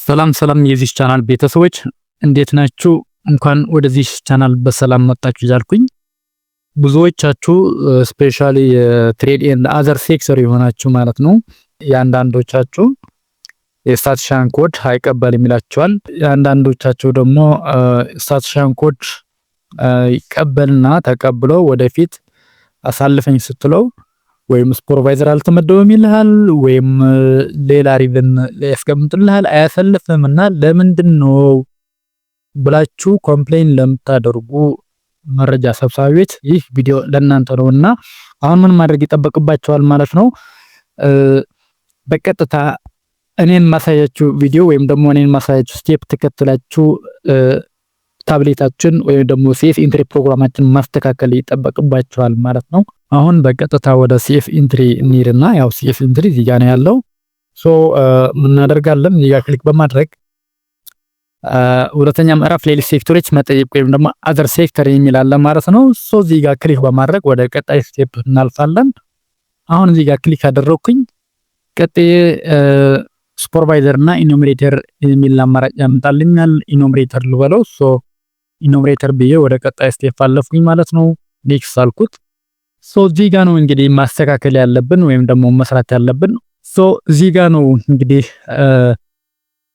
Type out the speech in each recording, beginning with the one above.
ሰላም የዚህ ቻናል ቤተሰቦች እንዴት ናችሁ? እንኳን ወደዚህ ቻናል በሰላም መጣችሁ እያልኩኝ ብዙዎቻችሁ ስፔሻሊ ትሬድ ኤንድ አዘር ሴክተር የሆናችሁ ማለት ነው ያንዳንዶቻችሁ የስታቲስቲሻን ኮድ አይቀበልም ይላችኋል። ያንዳንዶቻችሁ ደግሞ ስታቲስቲሻን ኮድ ይቀበልና ተቀብሎ ወደፊት አሳልፈኝ ስትለው ወይም ሱፐርቫይዘር አልተመደበም ይልሃል ወይም ሌላ ሪቨን ያስቀምጥልሃል አያሰልፍምና ለምንድነው ብላችሁ ኮምፕሌን ለምታደርጉ መረጃ ሰብሳቢዎች ይህ ቪዲዮ ለእናንተ ነውና አሁን ምን ማድረግ ይጠበቅባችኋል ማለት ነው። በቀጥታ እኔን ማሳያችሁ ቪዲዮ ወይም ደግሞ እኔን ማሳያችሁ ስቴፕ ተከትላችሁ ታብሌታችን ወይም ደግሞ ሲኤፍ ኢንትሪ ፕሮግራማችን ማስተካከል ይጠበቅባችኋል ማለት ነው። አሁን በቀጥታ ወደ ሲኤፍ ኢንትሪ እንሂድና ያው ሲኤፍ ኢንትሪ እዚህ ጋር ነው ያለው። ምን እናደርጋለን? እዚህ ጋር ክሊክ በማድረግ ሁለተኛ ምዕራፍ ሌሎች ሴክተሮች መጠየቅ ወይም ደግሞ አዘር ሴክተር የሚል አለ ማለት ነው። እዚህ ጋር ክሊክ በማድረግ ወደ ቀጣይ ስቴፕ እናልፋለን። አሁን እዚህ ጋር ክሊክ አደረኩኝ። ቀጣይ ሱፐርቫይዘር እና ኢኖሚኔተር የሚል አማራጭ ያመጣልኛል። ኢኖሚኔተር ልበለው። ኢኖሚኔተር ብዬ ወደ ቀጣይ ስቴፕ አለፍኩኝ ማለት ነው። ኔክስት አልኩት። እዚህ ጋር ነው እንግዲህ ማስተካከል ያለብን ወይም ደግሞ መስራት ያለብን። እዚህ ጋር ነው እንግዲህ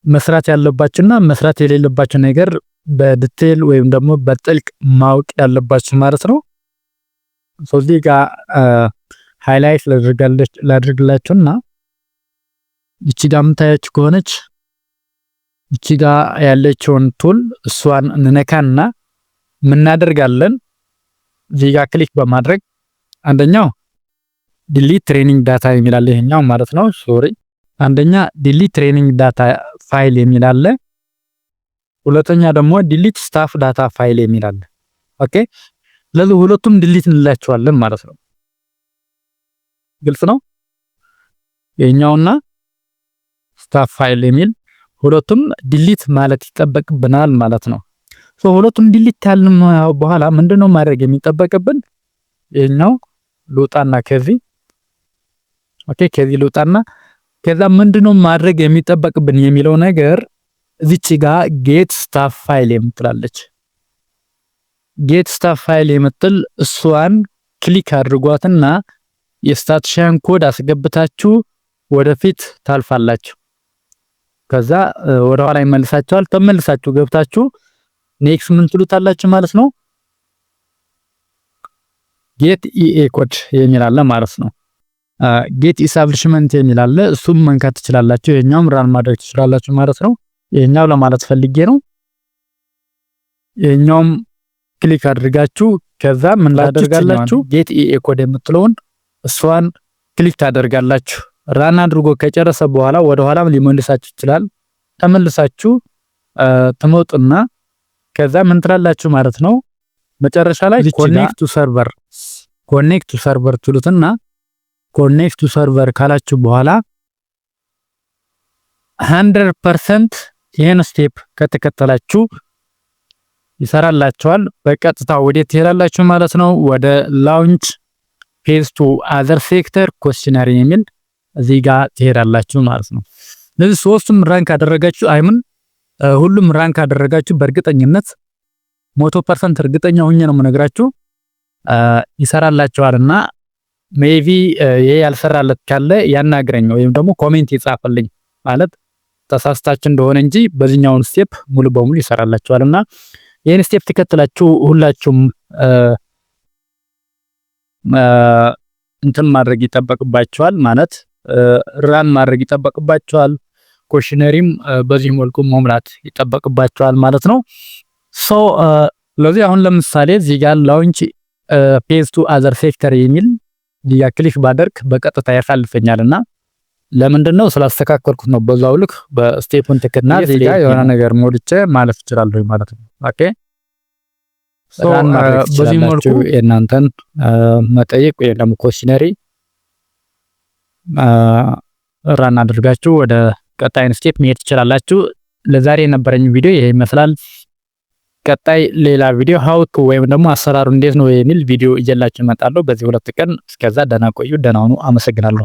መስራት ያለባችሁና መስራት የሌለባችሁ ነገር በዲቴል ወይም ደግሞ በጥልቅ ማወቅ ያለባችሁ ማለት ነው። እዚህ ጋር ሃይላይት ላድርግላችሁና እቺ ጋር የምታያችሁ ከሆነች እቺ ጋር ያለችውን ቱል እሷን እንነካና ምን እናደርጋለን? እዚህ ጋር ክሊክ በማድረግ አንደኛው ዲሊት ትሬኒንግ ዳታ የሚላል ይሄኛው ማለት ነው። አንደኛ ዲሊት ትሬኒንግ ዳታ ፋይል የሚላል፣ ሁለተኛ ደግሞ ዲሊት ስታፍ ዳታ ፋይል የሚላል። ኦኬ ለዚህ ሁለቱም ዲሊት እንላቸዋለን ማለት ነው። ግልጽ ነው። ይሄኛውና ስታፍ ፋይል የሚል ሁለቱም ዲሊት ማለት ይጠበቅብናል ማለት ነው። ሁለቱም ዲሊት ያልን በኋላ ምንድነው ማድረግ የሚጠበቅብን? ይሄኛው ልውጣና ከዚህ ልውጣና ከዛ ምንድነው ማድረግ የሚጠበቅብን የሚለው ነገር እዚች ጋር ጌት ስታፍ ፋይል የምትላለች ጌት ስታፍ ፋይል የምትል እሷን ክሊክ አድርጓትና የስታቲስቲሻን ኮድ አስገብታችሁ ወደፊት ታልፋላችሁ። ከዛ ወደ ኋላ ይመልሳችኋል። ተመልሳችሁ ገብታችሁ ኔክስት ምን ትሉታላችሁ ማለት ነው። ጌት ኢኤ ኮድ የሚል አለ ማለት ነው። ጌት ኢስታብሊሽመንት የሚል አለ፣ እሱም መንካት ትችላላችሁ። ይሄኛውም ራን ማድረግ ትችላላችሁ ማለት ነው። ይሄኛው ለማለት ፈልጌ ነው። ይሄኛውም ክሊክ አድርጋችሁ ከዛ ምን ታደርጋላችሁ? ጌት ኢኤ ኮድ የምትለውን እሷን ክሊክ ታደርጋላችሁ። ራን አድርጎ ከጨረሰ በኋላ ወደ ኋላም ሊመልሳችሁ ይችላል። ተመልሳችሁ ትመጡና ከዛ ምን ትላላችሁ ማለት ነው። መጨረሻ ላይ ኮኔክት ቱ ሰርቨር ትሉትና ኮኔክት ቱ ሰርቨር ካላችሁ በኋላ 100% ይሄን ስቴፕ ከተከተላችሁ ይሰራላችኋል። በቀጥታ ወዴት ትሄዳላችሁ ማለት ነው? ወደ ላውንች ፔዝ ቱ አዘር ሴክተር ኩዌስቸነሪ የሚል እዚህ ጋር ትሄዳላችሁ ማለት ነው። ስለዚህ ሶስቱም ራንክ አደረጋችሁ ሁሉም ራንክ አደረጋችሁ በእርግጠኝነት 100% እርግጠኛ ሆኜ ነው የምነግራችሁ ይሰራላችኋልና ሜቢ ይሄ ያልሰራለት ካለ ያናግረኝ ወይም ደግሞ ኮሜንት ይጻፍልኝ ማለት ተሳስታችሁ እንደሆነ እንጂ በዚህኛውን ስቴፕ ሙሉ በሙሉ ይሰራላችኋልና ይሄን ስቴፕ ተከትላችሁ ሁላችሁም እንትን ማድረግ ይጠበቅባችኋል ማለት ራን ማድረግ ይጠበቅባችኋል። ኩዌስቸነሪም በዚህ መልኩ መሙላት ይጠበቅባችኋል ማለት ነው። ለዚህ አሁን ለምሳሌ እዚህ ጋር ላውንች ፔዝ ቱ አዘር ሴክተር የሚል ዲያ ክሊክ ባደርግ በቀጥታ ያሳልፈኛልና ለምንድነው ስላስተካከልኩት ነው። በዛው ልክ በስቴፑን ተከትና እዚህ ጋር የሆነ ነገር ሞልቼ ማለት ይችላል ማለት ነው። ኦኬ በዚህ መልኩ እናንተን መጠየቅ ወይ ደግሞ ኩዌስቸነሪ ራን አድርጋችሁ ወደ ቀጣይ ስቴፕ መሄድ ትችላላችሁ። ለዛሬ የነበረኝ ቪዲዮ ይሄ ይመስላል። ቀጣይ ሌላ ቪዲዮ ሃው ቱ ወይም ደግሞ አሰራሩ እንዴት ነው የሚል ቪዲዮ እየላችሁ እመጣለሁ በዚህ 2 ቀን። እስከዛ ደህና ቆዩ፣ ደህና ሁኑ። አመሰግናለሁ።